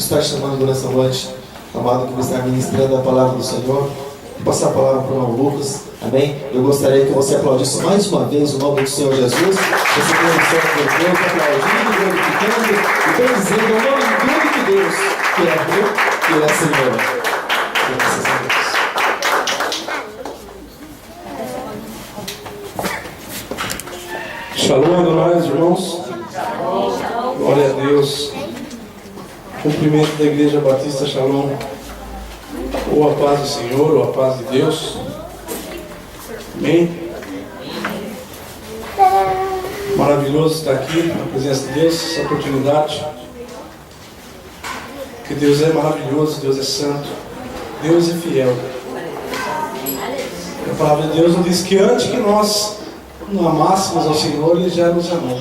que está chamando nessa noite, amado, que vai estar ministrando a palavra do Senhor. Vou passar a palavra para o irmão Lucas, amém? Eu gostaria que você aplaudisse mais uma vez o nome do Senhor Jesus. Você tem o céu de Deus, aplaudindo, glorificando e bendizendo o nome do único Deus, que é Deus, que é Senhor. Graças a Deus. Shalom, Adonai, irmãos. Glória a Deus. Cumprimento da Igreja Batista Shalom. Ou a paz do Senhor, ou a paz de Deus. Amém? Maravilhoso estar aqui na presença de Deus, essa oportunidade. Que Deus é maravilhoso, Deus é santo, Deus é fiel. A palavra de Deus nos diz que antes que nós não amássemos ao Senhor, Ele já nos amou.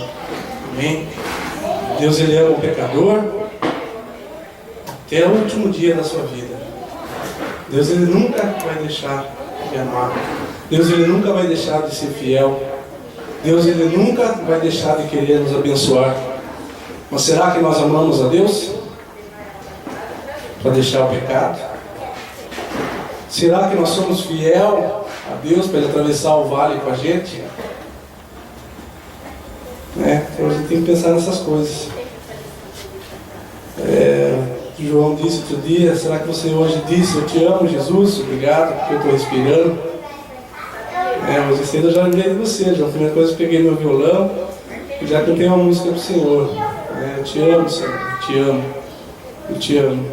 Amém? Deus, Ele ama o pecador até o último dia da sua vida. Deus, Ele nunca vai deixar de amar. Deus, Ele nunca vai deixar de ser fiel. Deus, Ele nunca vai deixar de querer nos abençoar. Mas será que nós amamos a Deus para deixar o pecado? Será que nós somos fiel a Deus para Ele atravessar o vale com a gente? Então a gente tem que pensar nessas coisas. João disse outro dia: será que você hoje disse, eu te amo, Jesus, obrigado, porque eu estou respirando? Hoje cedo eu já lembrei de você, João. A primeira coisa, eu peguei meu violão e já cantei uma música para o Senhor. Eu te amo, Senhor, eu te amo, eu te amo.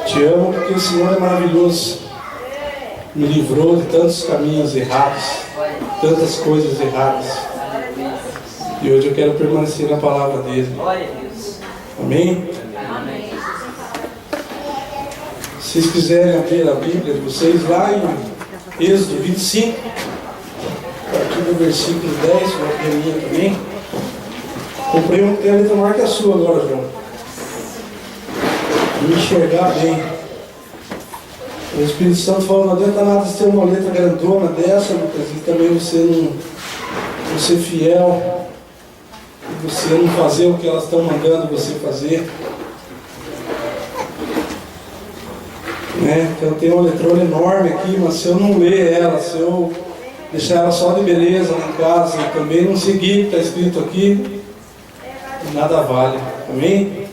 Te amo porque o Senhor é maravilhoso. Me livrou de tantos caminhos errados, tantas coisas erradas. E hoje eu quero permanecer na palavra dele. Amém? Se vocês quiserem abrir a Bíblia de vocês lá em Êxodo 25, a partir do versículo 10, vou abrir a minha também. Comprei uma que tem a letra maior que a sua agora, João. Para me enxergar bem. O Espírito Santo falou: não adianta nada ter uma letra grandona dessa, Lucas, e também você não ser fiel, você não fazer o que elas estão mandando você fazer. Então tem uma letrona enorme aqui, mas se eu não ler ela, se eu deixar ela só de beleza lá em casa e também não seguir o que está escrito aqui, nada vale. Amém?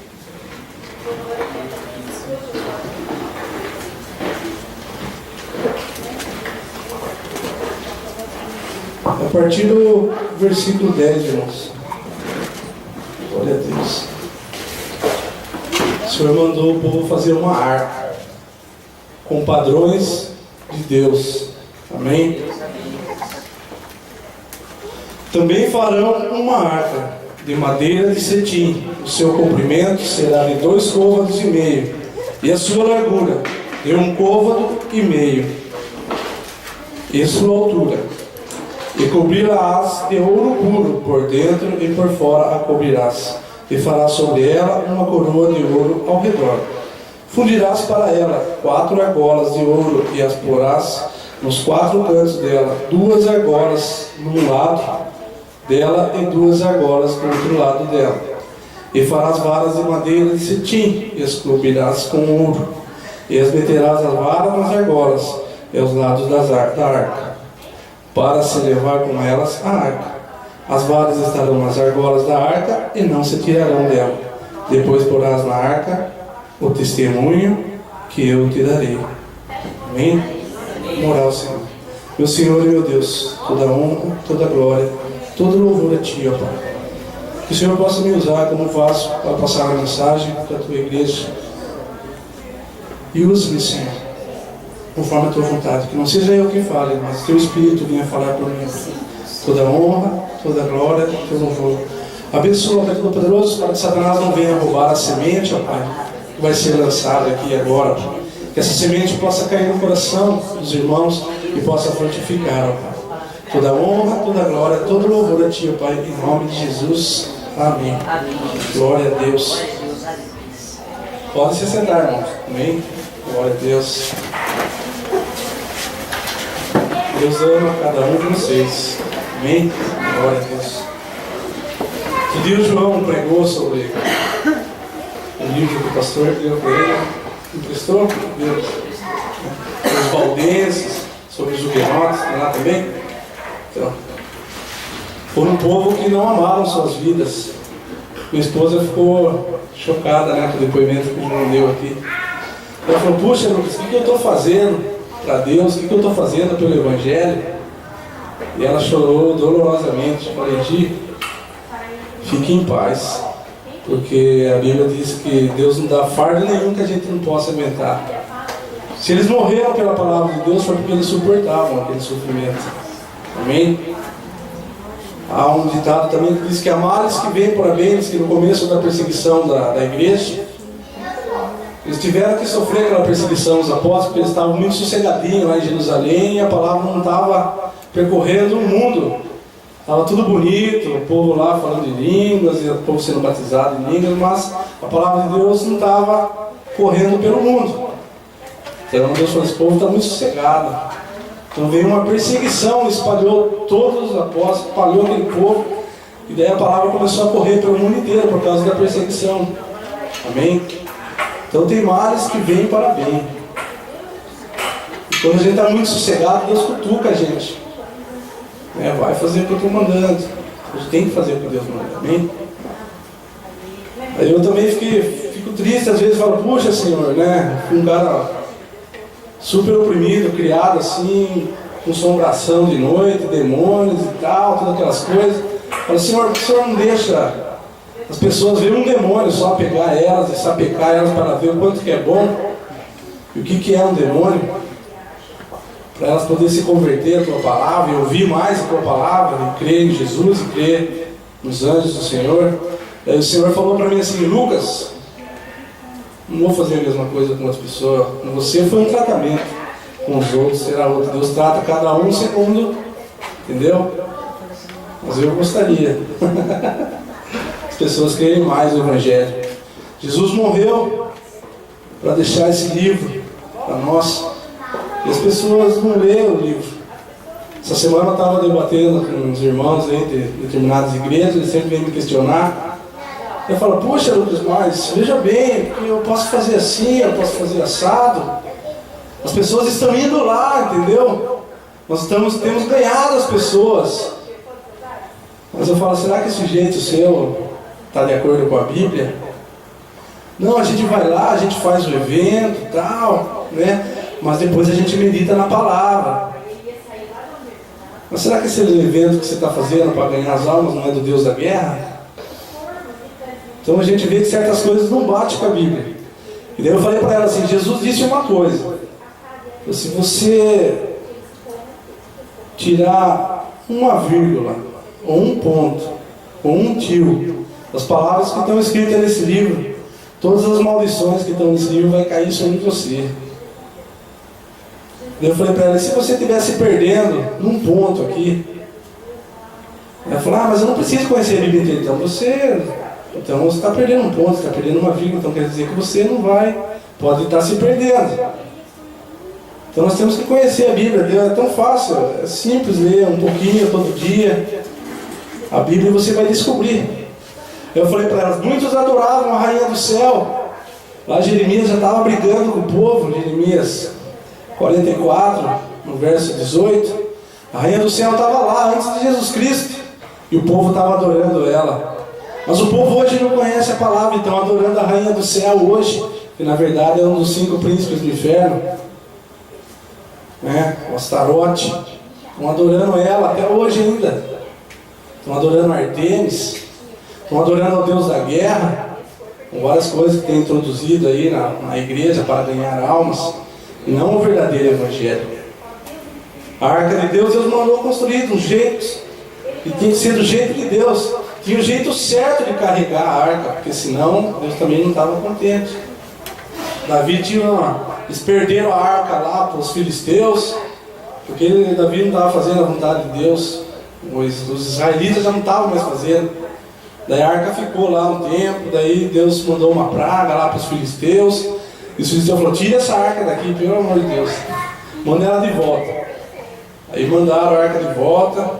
A partir do versículo 10, irmãos. Glória a Deus. O Senhor mandou o povo fazer uma arca com padrões de Deus. Amém? Também farão uma arca de madeira de cetim. O seu comprimento será de 2,5 côvados, e a sua largura de 1,5 côvado, e sua altura. E cobrirás de ouro puro, por dentro e por fora a cobrirás, e farás sobre ela uma coroa de ouro ao redor. Fundirás para ela 4 argolas de ouro, e as porás nos 4 cantos dela, 2 argolas num lado dela e 2 argolas do outro lado dela. E farás varas de madeira de cetim, e as cobrirás com ouro, e as meterás as varas nas argolas e aos lados da arca, para se levar com elas a arca. As varas estarão nas argolas da arca e não se tirarão dela. Depois porás na arca o testemunho que eu te darei. Amém? Morar ao Senhor. Meu Senhor e meu Deus, toda honra, toda glória, todo louvor a Ti, ó Pai. Que o Senhor possa me usar como vaso para passar a mensagem para a Tua igreja. E use-me, Senhor, conforme a Tua vontade. Que não seja eu quem fale, mas Teu Espírito venha falar por mim. Toda honra, toda glória, todo louvor. Abençoa, Pai Todo-Poderoso, para que Satanás não venha roubar a semente, ó Pai, que vai ser lançada aqui agora. Que essa semente possa cair no coração dos irmãos e possa frutificar, ó Pai. Toda honra, toda glória, todo louvor a Ti, ó Pai, em nome de Jesus. Amém. Glória a Deus. Podem se sentar, irmãos. Amém. Glória a Deus. Deus ama cada um de vocês. Amém? Glória a Deus. Que Deus João pregou sobre o livros que o pastor deu para ele, emprestou, deu os valdenses, sobre os huguenotes, tem lá também. Então, foram um povo que não amaram suas vidas. Minha esposa ficou chocada, né, com o depoimento que o João deu aqui. Ela falou, puxa, Lucas, o que eu estou fazendo para Deus? O que eu estou fazendo pelo Evangelho? E ela chorou dolorosamente. Eu falei, Gi, fique em paz, porque a Bíblia diz que Deus não dá fardo nenhum que a gente não possa aguentar. Se eles morreram pela palavra de Deus, foi porque eles suportavam aquele sofrimento. Amém? Há um ditado também que diz que há males que vêm para bem, que no começo da perseguição da igreja, eles tiveram que sofrer aquela perseguição, os apóstolos, porque eles estavam muito sossegadinhos lá em Jerusalém, e a palavra não estava percorrendo o mundo. Estava tudo bonito, o povo lá falando de línguas, e o povo sendo batizado em línguas, mas a palavra de Deus não estava correndo pelo mundo. Então Deus falou, esse povo está muito sossegado. Então veio uma perseguição, espalhou todos os apóstolos, espalhou aquele povo, e daí a palavra começou a correr pelo mundo inteiro por causa da perseguição. Amém? Então tem males que vêm para bem. E quando a gente está muito sossegado, Deus cutuca a gente. Vai fazer o que eu estou mandando. A gente tem que fazer o que Deus manda. Amém? Aí eu também fico triste, às vezes falo, puxa Senhor, né? Fui um cara super oprimido, criado assim, com assombração de noite, demônios e tal, todas aquelas coisas. Falo, Senhor, por que o Senhor não deixa as pessoas verem um demônio só pegar elas e sapecar elas para ver o quanto que é bom e o que é um demônio, para elas poderem se converter à tua palavra e ouvir mais a tua palavra e crer em Jesus e crer nos anjos do Senhor. Aí o Senhor falou para mim assim, Lucas, não vou fazer a mesma coisa com outras pessoas. Com você foi um tratamento, com os outros será outro. Deus trata cada um segundo, entendeu? Mas eu gostaria as pessoas querem mais o Evangelho. Jesus morreu para deixar esse livro para nós, e as pessoas não leem o livro. Essa semana eu estava debatendo com os irmãos aí de determinadas igrejas, eles sempre vêm me questionar. Eu falo, puxa Lucas, mas veja bem, eu posso fazer assim, eu posso fazer assado. As pessoas estão indo lá, entendeu? Nós temos ganhado as pessoas. Mas eu falo, será que esse jeito seu está de acordo com a Bíblia? Não, a gente vai lá, a gente faz o evento e tal, né? Mas depois a gente medita na palavra. Mas será que esse evento que você está fazendo para ganhar as almas não é do Deus da guerra? Então a gente vê que certas coisas não batem com a Bíblia. E daí eu falei para ela assim, Jesus disse uma coisa. Se você tirar uma vírgula, ou um ponto, ou um tio, das palavras que estão escritas nesse livro, todas as maldições que estão nesse livro vai cair sobre você. Daí eu falei para ela, se você estivesse perdendo num ponto aqui, ela falou, mas eu não preciso conhecer a Bíblia inteira. Então você está perdendo um ponto, você está perdendo uma vírgula, então quer dizer que você não vai, pode estar se perdendo. Então nós temos que conhecer a Bíblia. Deus é tão fácil, é simples ler um pouquinho todo dia a Bíblia e você vai descobrir. Eu falei para elas, muitos adoravam a rainha do céu. Lá Jeremias já estava brigando com o povo, Jeremias 44, no verso 18. A rainha do céu estava lá antes de Jesus Cristo e o povo estava adorando ela. Mas o povo hoje não conhece a palavra, então adorando a rainha do céu hoje, que na verdade é um dos 5 príncipes do inferno, né? O Astarote. Estão adorando ela até hoje ainda. Estão adorando Artemis, estão adorando ao Deus da guerra, com várias coisas que tem introduzido aí na igreja para ganhar almas, e não o verdadeiro Evangelho. A arca de Deus mandou construir de um jeito, e tem que ser do jeito de Deus. Tinha o jeito certo de carregar a arca, porque senão Deus também não estava contente. Eles perderam a arca lá para os filisteus, porque Davi não estava fazendo a vontade de Deus. Os israelitas já não estavam mais fazendo. Daí a arca ficou lá um tempo, daí Deus mandou uma praga lá para os filisteus, e os filisteus falaram, tira essa arca daqui, pelo amor de Deus, manda ela de volta. Aí mandaram a arca de volta,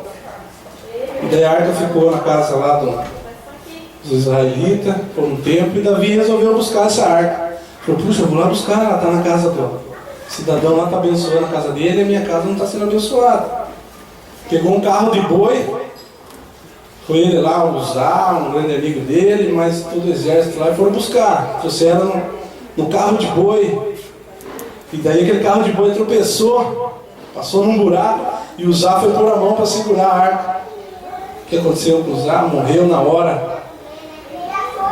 e daí a arca ficou na casa lá os israelitas, por um tempo, e Davi resolveu buscar essa arca. Falou, puxa, eu vou lá buscar, ela está na casa do cidadão lá, está abençoando a casa dele, e a minha casa não está sendo abençoada. Pegou um carro de boi, foi ele lá usar, um grande amigo dele, mas todo o exército lá, e foram buscar. Trouxeram no carro de boi, e daí aquele carro de boi tropeçou, passou num buraco, e o Uzá foi pôr a mão para segurar a arca. O que aconteceu com o Uzá? Morreu na hora.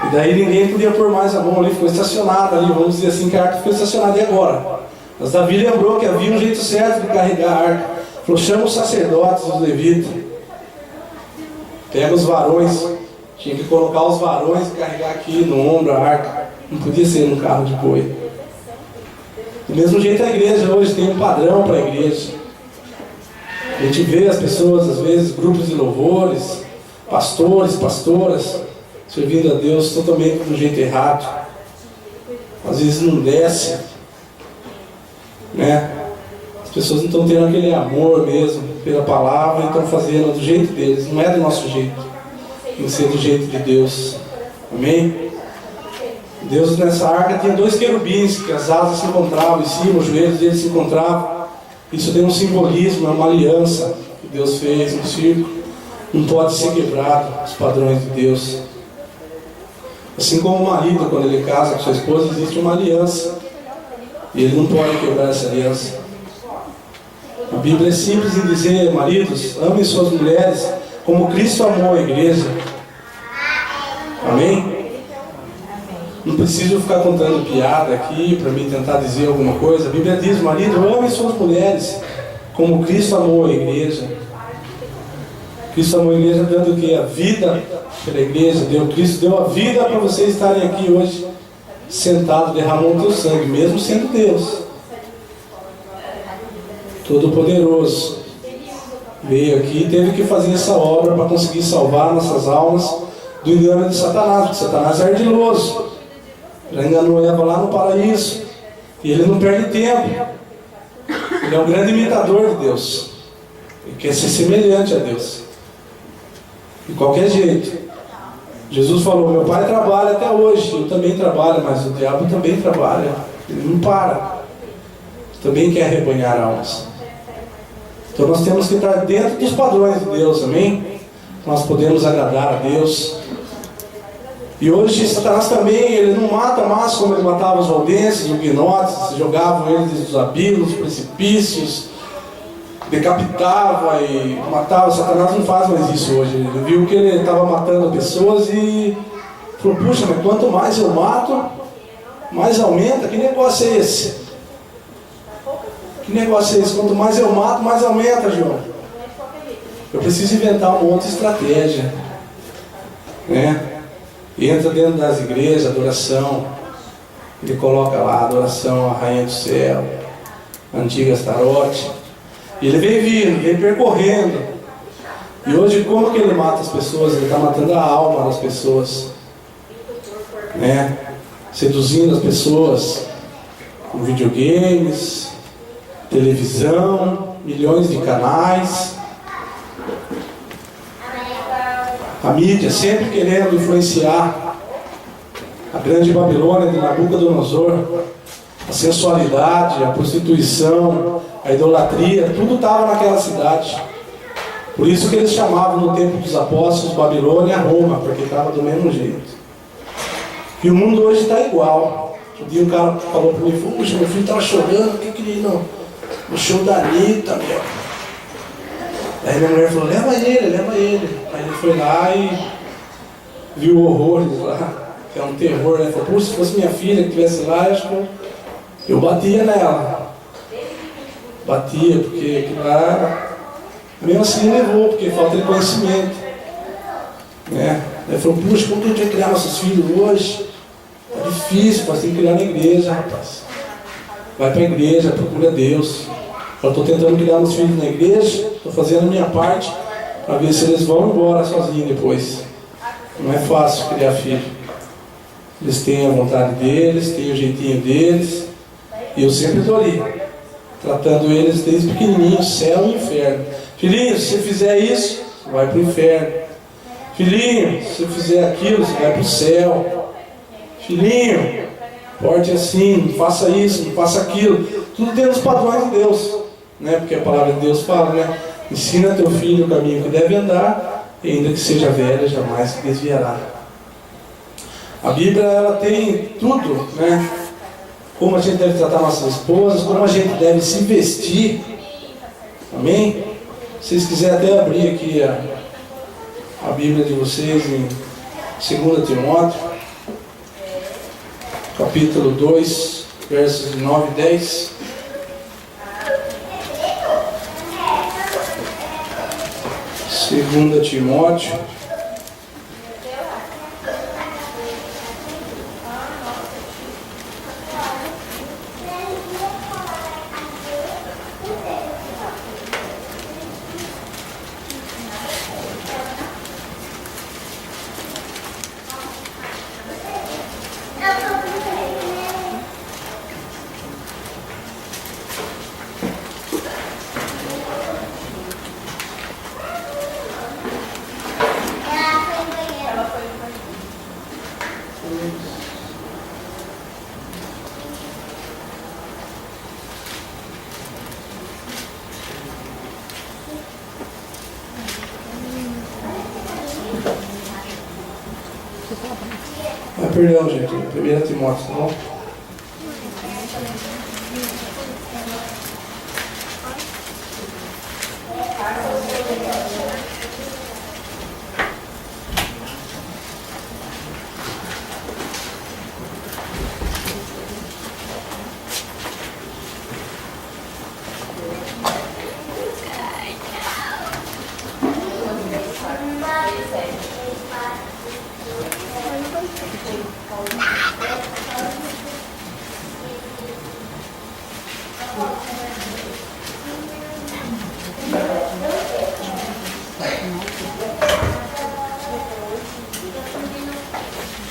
E daí ninguém podia pôr mais a mão ali, ficou estacionado ali, vamos dizer assim, que a arca ficou estacionada. E agora? Mas Davi lembrou que havia um jeito certo de carregar a arca. Falou, chama os sacerdotes, os levitas. Pega os varões. Tinha que colocar os varões e carregar aqui no ombro a arca. Não podia ser num carro de boi. Do mesmo jeito a igreja hoje tem um padrão para a igreja. A gente vê as pessoas, às vezes, grupos de louvores, pastores, pastoras, servindo a Deus totalmente do jeito errado. Às vezes não desce, né? As pessoas não estão tendo aquele amor mesmo pela palavra e estão fazendo do jeito deles. Não é do nosso jeito, tem que ser do jeito de Deus. Amém? Deus nessa arca tinha 2 querubins, que as asas se encontravam em cima, os joelhos deles se encontravam. Isso tem um simbolismo, é uma aliança que Deus fez no circo. Não pode ser quebrado os padrões de Deus. Assim como o marido, quando ele casa com sua esposa, existe uma aliança. E ele não pode quebrar essa aliança. A Bíblia é simples em dizer, maridos, amem suas mulheres como Cristo amou a igreja. Amém? Não preciso ficar contando piada aqui para mim tentar dizer alguma coisa. A Bíblia diz, marido, ame suas mulheres como Cristo amou a igreja. Cristo amou a igreja dando o quê? A vida pela igreja. Cristo deu a vida para vocês estarem aqui hoje, sentados, derramando o teu sangue, mesmo sendo Deus. Todo-Poderoso. Veio aqui e teve que fazer essa obra para conseguir salvar nossas almas do engano de Satanás, porque Satanás é ardiloso. Já enganou Eva lá no paraíso. E ele não perde tempo. Ele é um grande imitador de Deus. Ele quer ser semelhante a Deus. De qualquer jeito. Jesus falou, meu pai trabalha até hoje. Eu também trabalho, mas o diabo também trabalha. Ele não para. Também quer arrebanhar almas. Então nós temos que estar dentro dos padrões de Deus, amém? Nós podemos agradar a Deus. E hoje Satanás também, ele não mata mais como ele matava os valdenses, os huguenotes, jogavam eles dos abismos, dos precipícios, decapitava e matava. Satanás não faz mais isso hoje. Ele viu que ele estava matando pessoas e falou, puxa, mas quanto mais eu mato, mais aumenta. Que negócio é esse? Que negócio é esse? Quanto mais eu mato, mais aumenta, João. Eu preciso inventar uma outra estratégia, né? Entra dentro das igrejas, adoração. Ele coloca lá, adoração à Rainha do Céu, a antiga Astarote. E ele vem vindo, vem percorrendo. E hoje, como que ele mata as pessoas? Ele está matando a alma das pessoas, né? Seduzindo as pessoas com videogames, televisão, milhões de canais. A mídia sempre querendo influenciar. A grande Babilônia de Nabucodonosor, a sensualidade, a prostituição, a idolatria, tudo estava naquela cidade. Por isso que eles chamavam no tempo dos apóstolos Babilônia Roma, porque estava do mesmo jeito. E o mundo hoje está igual. Um dia um cara falou para mim, puxa, meu filho estava chorando, que queria ir no show da Anitta, meu. Aí minha mulher falou, leva ele. Aí ele foi lá e viu horrores lá, que é um terror, né? Falou, puxa, se fosse minha filha que estivesse lá, acho que eu batia nela. Batia, porque lá, mesmo assim levou, porque falta de conhecimento. Né? Ele falou, puxa, como que a gente vai criar nossos filhos hoje? É difícil, mas tem que criar na igreja, rapaz. Vai para a igreja, procura Deus. Eu estou tentando criar meus filhos na igreja, estou fazendo a minha parte para ver se eles vão embora sozinhos depois. Não é fácil criar filho. Eles têm a vontade deles, têm o jeitinho deles. E eu sempre estou ali, tratando eles desde pequenininhos, céu e inferno. Filhinho, se você fizer isso, vai para o inferno. Filhinho, se eu fizer aquilo, você vai para o céu. Filhinho, porte assim, não faça isso, não faça aquilo. Tudo dentro dos padrões de Deus, né? Porque a palavra de Deus fala, né? Ensina teu filho o caminho que deve andar, e ainda que seja velho, jamais se desviará. A Bíblia, ela tem tudo, né? Como a gente deve tratar nossas esposas, como a gente deve se vestir. Amém? Se vocês quiserem até abrir aqui a Bíblia de vocês em 2 Timóteo, capítulo 2, versos 9 e 10. Segunda Timóteo, perdão, gente, 1 Timóteo, tá bom?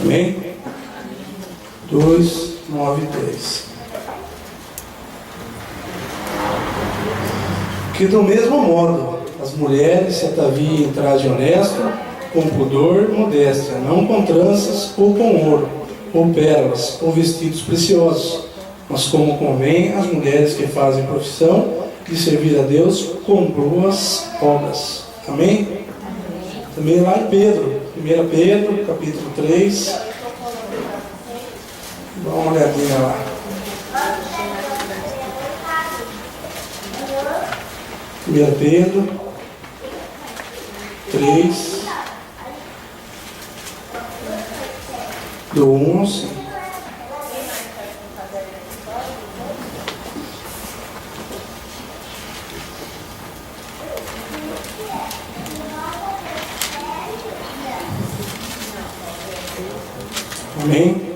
Amém? 2, 9 e 10. Que do mesmo modo as mulheres se ataviem em traje honesto, com pudor e modéstia, não com tranças ou com ouro, ou pérolas, ou vestidos preciosos, mas como convém às mulheres que fazem profissão de servir a Deus com boas obras. Amém? Também lá em Pedro, 1 Pedro, capítulo 3. Dá uma olhadinha lá. Pedro 3, do 1 ao 5. Amém?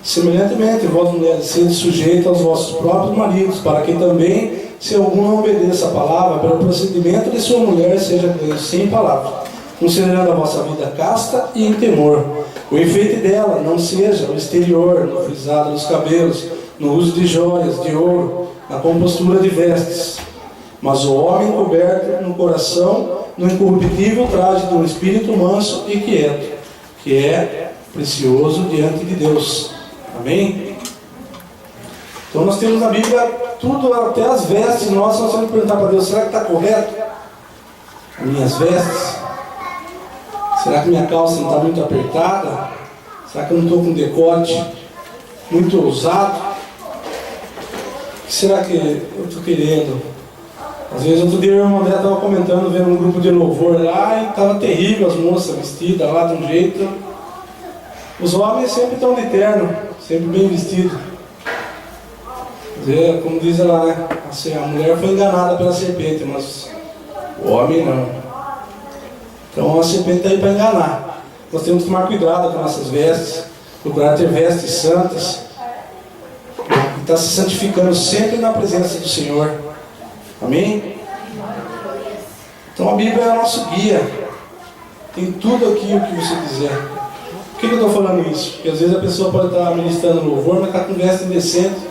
Semelhantemente, vós mulheres, sede sujeitas aos vossos próprios maridos, para que também, se algum não obedeça a palavra, pelo procedimento de sua mulher seja sem palavra, considerando a vossa vida casta e em temor. O enfeite dela não seja o exterior, no frisado dos cabelos, no uso de joias, de ouro, na compostura de vestes, mas o homem coberto no coração, no incorruptível traje de um espírito manso e quieto, que é precioso diante de Deus. Amém? Então nós temos na Bíblia tudo, até as vestes nossas. Nós temos que perguntar para Deus: será que está correto as minhas vestes? Será que minha calça não está muito apertada? Será que eu não estou com decote muito ousado? O que será que eu estou querendo? Às vezes outro dia o irmão André estava comentando, vendo um grupo de louvor lá, e estava terrível as moças vestidas lá de um jeito. Os homens sempre estão de terno, sempre bem vestidos. Como diz lá, né? Assim, a mulher foi enganada pela serpente, mas o homem não. Então a serpente está aí para enganar. Nós temos que tomar cuidado com nossas vestes, procurar ter vestes santas, e estar se santificando sempre na presença do Senhor. Amém? Então a Bíblia é o nosso guia. Tem tudo aqui o que você quiser. Por que eu estou falando isso? Porque às vezes a pessoa pode estar ministrando louvor, mas está com veste indecente.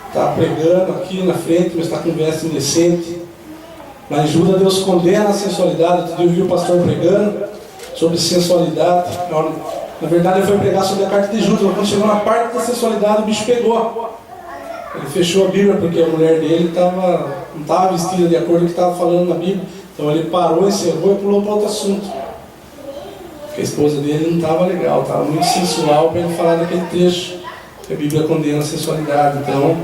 Está pregando aqui na frente, mas está com veste indecente. Lá em Judas, Deus condena a sensualidade. Outro dia eu vi o pastor pregando, sobre sensualidade. Na verdade, ele foi pregar sobre a carta de Judas, mas quando chegou na parte da sensualidade, o bicho pegou. Ele fechou a Bíblia porque a mulher dele não estava vestida de acordo com o que estava falando na Bíblia. Então ele parou, encerrou e pulou para outro assunto. Porque a esposa dele não estava legal, estava muito sensual para ele falar daquele trecho. Que a Bíblia condena a sensualidade. Então,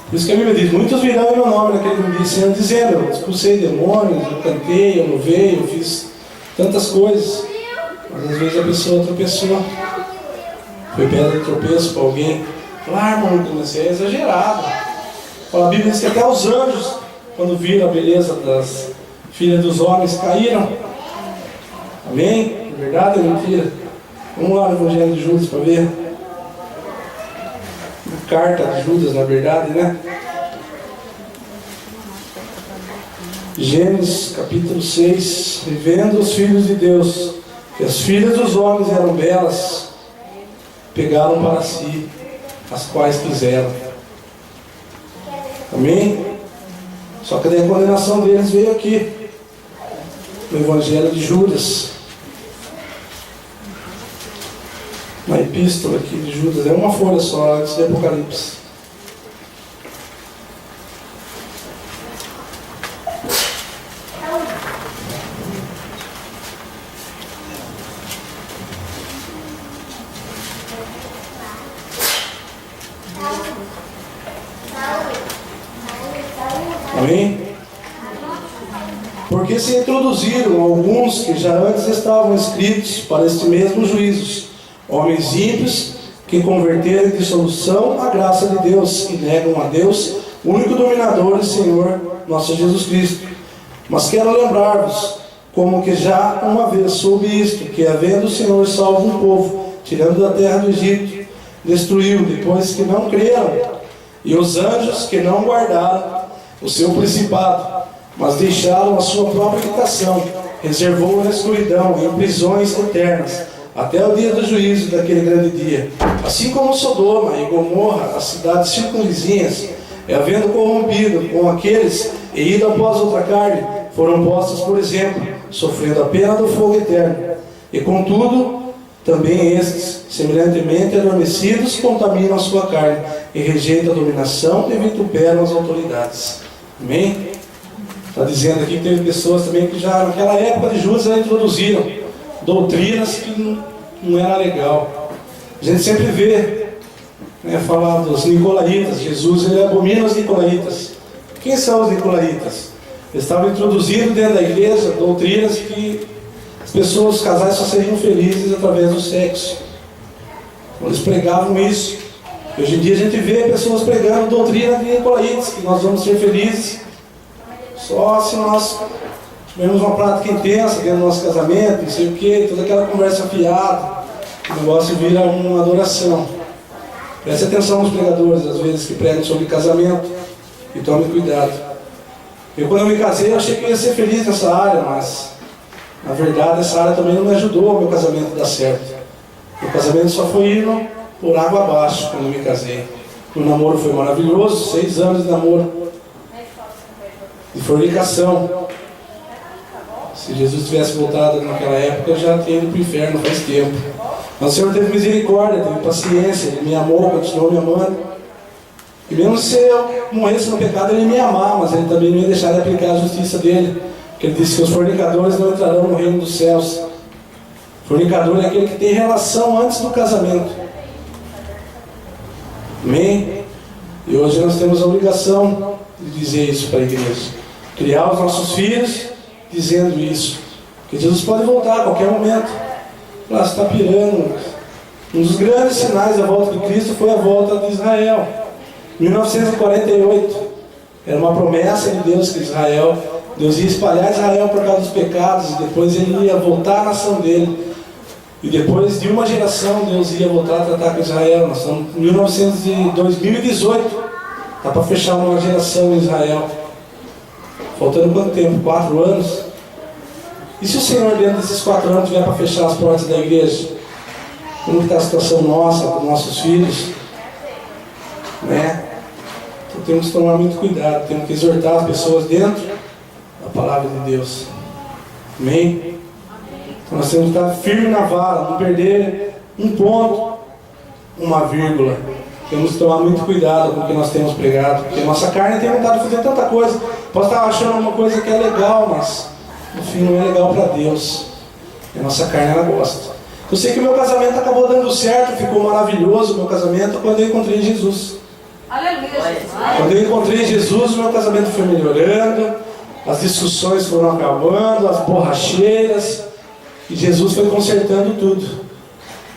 por isso que a Bíblia diz: muitos virão em meu nome naquele dia, Senhor, dizendo: eu expulsei demônios, eu cantei, eu louvei, eu fiz tantas coisas. Mas às vezes a pessoa tropeçou. Foi pedra de tropeço para alguém. Claro, irmão, isso é exagerado. A Bíblia diz que até os anjos, quando viram a beleza das filhas dos homens, caíram. Amém? É verdade ou mentira? Vamos lá no Evangelho de Judas para ver. A carta de Judas, na verdade, né? Gênesis capítulo 6. E vendo os filhos de Deus que as filhas dos homens eram belas, pegaram para si as quais quiseram. Amém? Só que daí a condenação deles veio aqui no Evangelho de Judas, na epístola aqui de Judas. É uma folha só antes do Apocalipse. Amém? Porque se introduziram alguns que já antes estavam escritos para este mesmo juízo, homens ímpios que converteram em dissolução a graça de Deus e negam a Deus, único dominador e Senhor, nosso Jesus Cristo. Mas quero lembrar-vos, como que já uma vez soube isto, que havendo o Senhor salvo um povo, tirando da terra do Egito, destruiu depois que não creram, e os anjos que não guardaram o seu principado, mas deixaram a sua própria habitação, reservou na escuridão, em prisões eternas, até o dia do juízo daquele grande dia. Assim como Sodoma e Gomorra, as cidades circunvizinhas, e havendo corrompido com aqueles e ido após outra carne, foram postas por exemplo, sofrendo a pena do fogo eterno. E contudo, também estes, semelhantemente adormecidos, contaminam a sua carne, e rejeitam a dominação e vituperam as autoridades. Amém? Está dizendo aqui que teve pessoas também que já naquela época de Judas já introduziram doutrinas que não era legal. A gente sempre vê, né, falar dos nicolaítas. Jesus, ele abomina os nicolaítas. Quem são os nicolaítas? Eles estavam introduzindo dentro da igreja doutrinas que as pessoas, os casais só seriam felizes através do sexo. Eles pregavam isso. Hoje em dia a gente vê pessoas pregando doutrina de nicolaítas, que nós vamos ser felizes só se nós tivermos uma prática intensa dentro do nosso casamento, não sei o que, toda aquela conversa fiada, o negócio vira uma adoração. Preste atenção nos pregadores, às vezes, que pregam sobre casamento, e tome cuidado. Eu, quando eu me casei, eu achei que eu ia ser feliz nessa área, mas na verdade essa área também não me ajudou ao meu casamento dar certo. Meu casamento só foi indo por água abaixo quando eu me casei. O namoro foi maravilhoso, 6 anos de namoro, de fornicação. Se Jesus tivesse voltado naquela época, eu já teria ido para o inferno faz tempo. Mas o Senhor teve misericórdia, teve paciência, Ele me amou, continuou me amando. E mesmo se eu morresse no pecado, Ele ia me amar, mas Ele também não ia deixar de aplicar a justiça dEle. Porque Ele disse que os fornicadores não entrarão no reino dos céus. Fornicador é aquele que tem relação antes do casamento. Amém? E hoje nós temos a obrigação de dizer isso para a igreja. Criar os nossos filhos dizendo isso. Que Jesus pode voltar a qualquer momento. Lá está pirando. Um dos grandes sinais da volta de Cristo foi a volta de Israel. Em 1948, era uma promessa de Deus que Deus ia espalhar Israel por causa dos pecados, e depois Ele ia voltar à nação dele. E depois de uma geração, Deus ia voltar a tratar com Israel. Nós estamos em 2018. Está para fechar uma geração em Israel. Faltando quanto tempo? 4 anos? E se o Senhor, dentro desses 4 anos, vier para fechar as portas da igreja? Como está a situação nossa, com nossos filhos? Né? Então temos que tomar muito cuidado. Temos que exortar as pessoas dentro da palavra de Deus. Amém? Nós temos que estar firme na vara, não perder um ponto, uma vírgula. Temos que tomar muito cuidado com o que nós temos pregado, porque a nossa carne tem vontade de fazer tanta coisa. Posso estar achando uma coisa que é legal, mas no fim não é legal para Deus. E a nossa carne, ela gosta. Eu sei que o meu casamento acabou dando certo, ficou maravilhoso o meu casamento quando eu encontrei Jesus. Aleluia. Quando eu encontrei Jesus, o meu casamento foi melhorando, as discussões foram acabando, as borracheiras, e Jesus foi consertando tudo.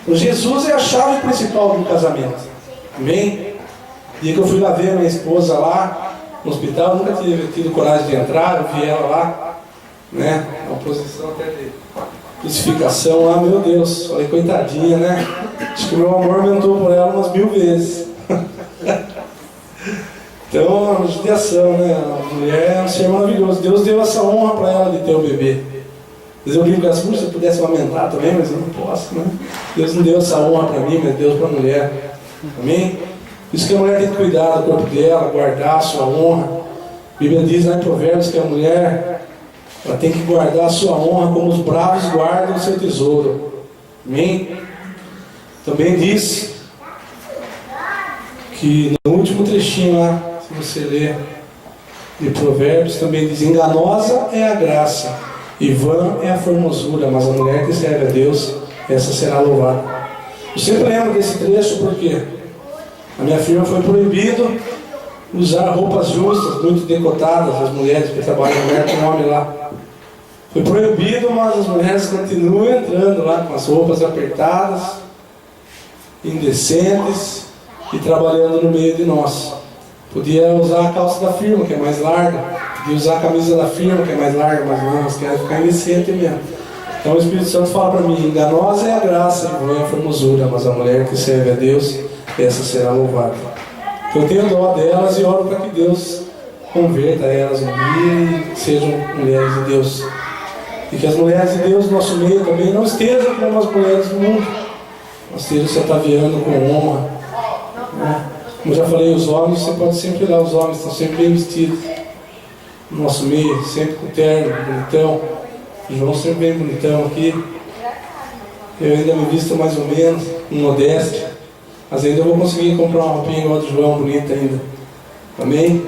Então, Jesus é a chave principal do casamento. Amém? Dia que eu fui lá ver a minha esposa lá no hospital, eu nunca tive tido coragem de entrar, eu vi ela lá, né? Uma posição até de crucificação lá, meu Deus, falei, coitadinha, né? Acho que o meu amor aumentou por ela umas 1000 vezes. Então, uma judiação, né? A mulher é um ser maravilhoso. Deus deu essa honra para ela de ter o bebê. Às vezes eu brinco com as puxas, se eu pudesse aumentar também, mas eu não posso, né? Deus não deu essa honra para mim, mas deu para a mulher. Amém? Por isso que a mulher tem que cuidar do corpo dela, guardar a sua honra. A Bíblia diz lá em Provérbios que a mulher, ela tem que guardar a sua honra como os bravos guardam o seu tesouro. Amém? Também diz que no último trechinho lá, se você ler de Provérbios, também diz: enganosa é a graça e vã é a formosura, mas a mulher que serve a Deus, essa será louvada. Eu sempre lembro desse trecho porque a minha firma foi proibido usar roupas justas, muito decotadas, as mulheres que trabalham mulher com homem lá. Foi proibido, mas as mulheres continuam entrando lá com as roupas apertadas, indecentes e trabalhando no meio de nós. Podia usar a calça da firma, que é mais larga, podia usar a camisa da firma, que é mais larga, mas não, nós queremos ficar indecente mesmo. Então o Espírito Santo fala para mim: enganosa é a graça e vã é a formosura, mas a mulher que serve a Deus, essa será louvada. Então eu tenho dó delas e oro para que Deus converta elas um dia e sejam mulheres de Deus. E que as mulheres de Deus no nosso meio também não estejam como as mulheres do mundo, mas estejam se ataviando com honra, né? Como eu já falei, os homens, você pode sempre ir lá, os homens estão sempre bem vestidos no nosso meio, sempre com terno, bonitão. O João sempre bem bonitão aqui. Eu ainda me visto mais ou menos, com modéstia, mas ainda eu vou conseguir comprar uma roupinha igual a do João, bonita ainda. Amém?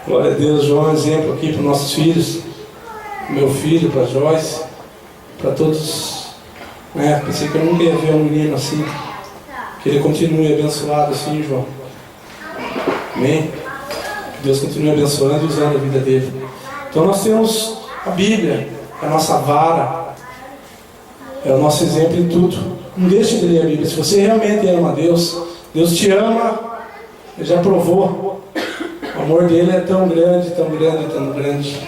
Glória a Deus. João é um exemplo aqui para os nossos filhos, meu filho, para a Joyce, para todos, né? Pensei que eu nunca ia ver um menino assim. Que ele continue abençoado assim, João. Amém? Que Deus continue abençoando e usando a vida dele. Então nós temos a Bíblia, a nossa vara, é o nosso exemplo em tudo. Não deixe de ler a Bíblia. Se você realmente ama a Deus, Deus te ama, Ele já provou. O amor dele é tão grande, tão grande, tão grande.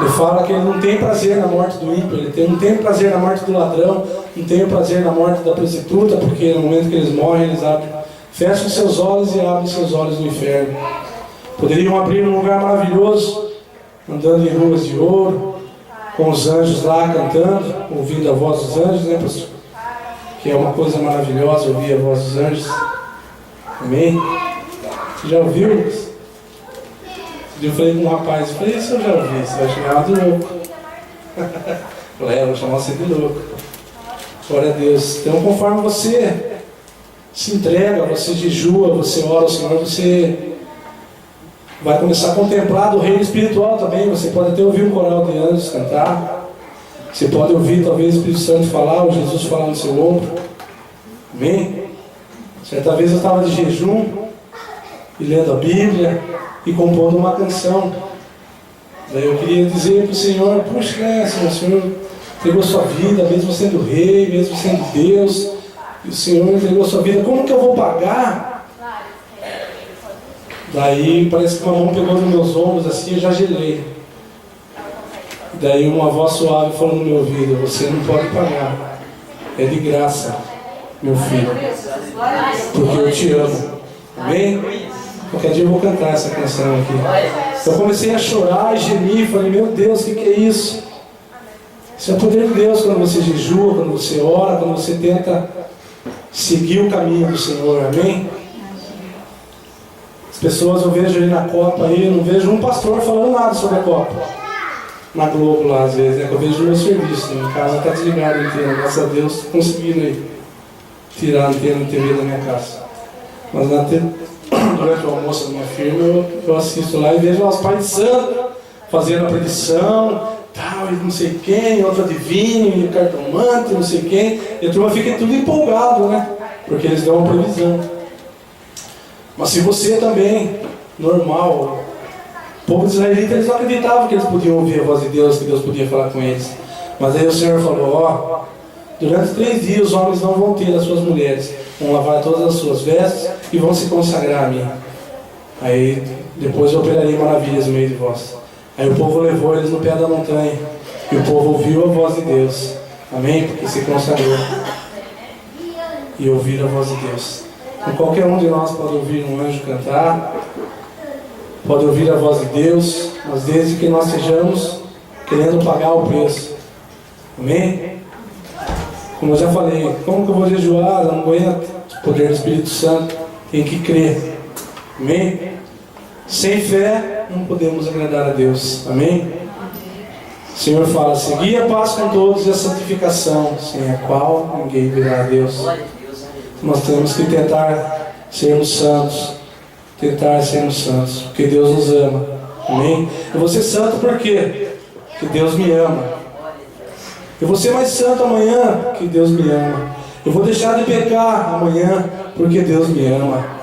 Ele fala que ele não tem prazer na morte do ímpio, ele não tem prazer na morte do ladrão, não tem prazer na morte da prostituta, porque no momento que eles morrem, eles abrem, fecham seus olhos e abrem seus olhos no inferno. Poderiam abrir num lugar maravilhoso, andando em ruas de ouro, com os anjos lá cantando, ouvindo a voz dos anjos, né, pastor? Que é uma coisa maravilhosa ouvir a voz dos anjos. Amém? Você já ouviu? Eu falei com um rapaz, isso eu já ouvi, você vai chamar de louco. Eu vou chamar você de louco. Glória a Deus. Então, conforme você se entrega, você jejua, você ora ao Senhor, você vai começar a contemplar do reino espiritual também. Você pode até ouvir um coral de anjos cantar. Você pode ouvir talvez o Espírito Santo falar, ou Jesus falar no seu ombro. Amém? Certa vez eu estava de jejum e lendo a Bíblia e compondo uma canção. Daí eu queria dizer para o Senhor: puxa, né, Senhor, o Senhor entregou sua vida, mesmo sendo rei, mesmo sendo Deus, e o Senhor entregou sua vida, como que eu vou pagar? Daí parece que uma mão pegou nos meus ombros assim, eu já gelei. Daí uma voz suave falou no meu ouvido: você não pode pagar, é de graça, meu filho, porque eu te amo. Amém? Qualquer dia eu vou cantar essa canção aqui. Eu comecei a chorar e gemir, falei: meu Deus, o que é isso? Isso é o poder de Deus quando você jejua, quando você ora, quando você tenta seguir o caminho do Senhor. Amém? As pessoas eu vejo ali na Copa, aí, eu não vejo um pastor falando nada sobre a Copa. na Globo lá, às vezes, que eu vejo no meu serviço, né? Em casa está desligado a antena, graças a Deus, estou conseguindo aí tirar a antena de TV da minha casa. Mas durante o almoço da minha firma, eu assisto lá e vejo lá os pais de santo fazendo a predição, tal, e não sei quem, outro adivinho, e cartomante, não sei quem, e a turma fica tudo empolgado, né? Porque eles dão uma previsão. Mas se você também, normal, o povo israelita, eles não acreditavam que eles podiam ouvir a voz de Deus, que Deus podia falar com eles. Mas aí o Senhor falou, ó, durante 3 dias os homens não vão ter as suas mulheres, vão lavar todas as suas vestes e vão se consagrar a mim. Aí depois eu operarei maravilhas no meio de vós. Aí o povo levou eles no pé da montanha, e o povo ouviu a voz de Deus, amém? Porque se consagrou e ouvir a voz de Deus. Então qualquer um de nós pode ouvir um anjo cantar, pode ouvir a voz de Deus, mas desde que nós estejamos querendo pagar o preço, amém? Como eu já falei, como que eu vou jejuar? Eu não aguento o poder do Espírito Santo, tem que crer, amém? Sem fé não podemos agradar a Deus, amém? O Senhor fala, segui a paz com todos e a santificação, sem a qual ninguém virá a Deus. Nós temos que tentar sermos santos, porque Deus nos ama, amém? Eu vou ser santo por quê? Porque Deus me ama. Eu vou ser mais santo amanhã, porque Deus me ama. Eu vou deixar de pecar amanhã, porque Deus me ama.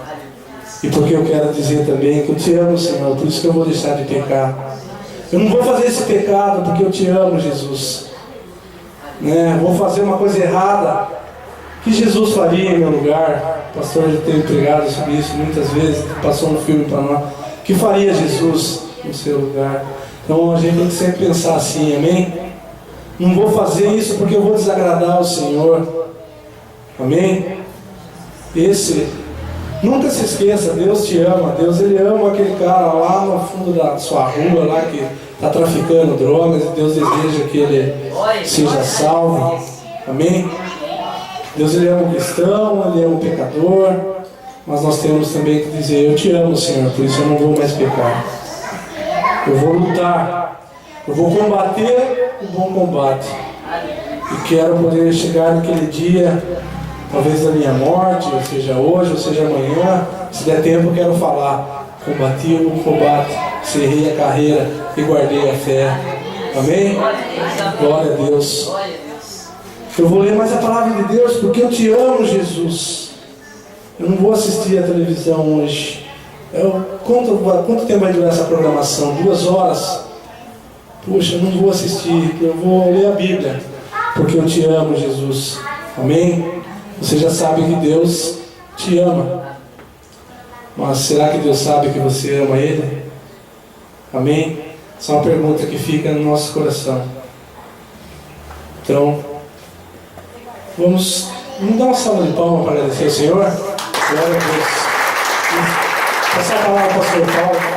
E porque eu quero dizer também que eu te amo, Senhor, por isso que eu vou deixar de pecar. Eu não vou fazer esse pecado porque eu te amo, Jesus. Né? Vou fazer uma coisa errada. O que Jesus faria em meu lugar? O pastor já tem pregado sobre isso muitas vezes, passou um filme para nós. O que faria Jesus no seu lugar? Então a gente tem que sempre pensar assim, amém? Não vou fazer isso porque eu vou desagradar o Senhor, amém? Nunca se esqueça, Deus te ama. Deus, Ele ama aquele cara lá no fundo da sua rua, lá que está traficando drogas, e Deus deseja que ele seja salvo, amém? Deus, Ele ama o cristão, Ele ama o pecador, mas nós temos também que dizer, eu te amo, Senhor, por isso eu não vou mais pecar. Eu vou lutar, eu vou combater o bom combate, e quero poder chegar naquele dia, talvez da minha morte, ou seja hoje, ou seja amanhã, se der tempo eu quero falar, combati o bom combate, encerrei a carreira e guardei a fé, amém? Glória a Deus. Eu vou ler mais a palavra de Deus, porque eu te amo, Jesus. Eu não vou assistir a televisão hoje. Quanto tempo vai durar essa programação? 2 horas? Puxa, eu não vou assistir, eu vou ler a Bíblia, porque eu te amo, Jesus, amém? Você já sabe que Deus te ama, mas será que Deus sabe que você ama Ele? Amém? Essa é uma pergunta que fica no nosso coração. Então, vamos dar uma salva de palmas para agradecer ao Senhor. Glória a Deus. Passar a palavra para o pastor Paulo.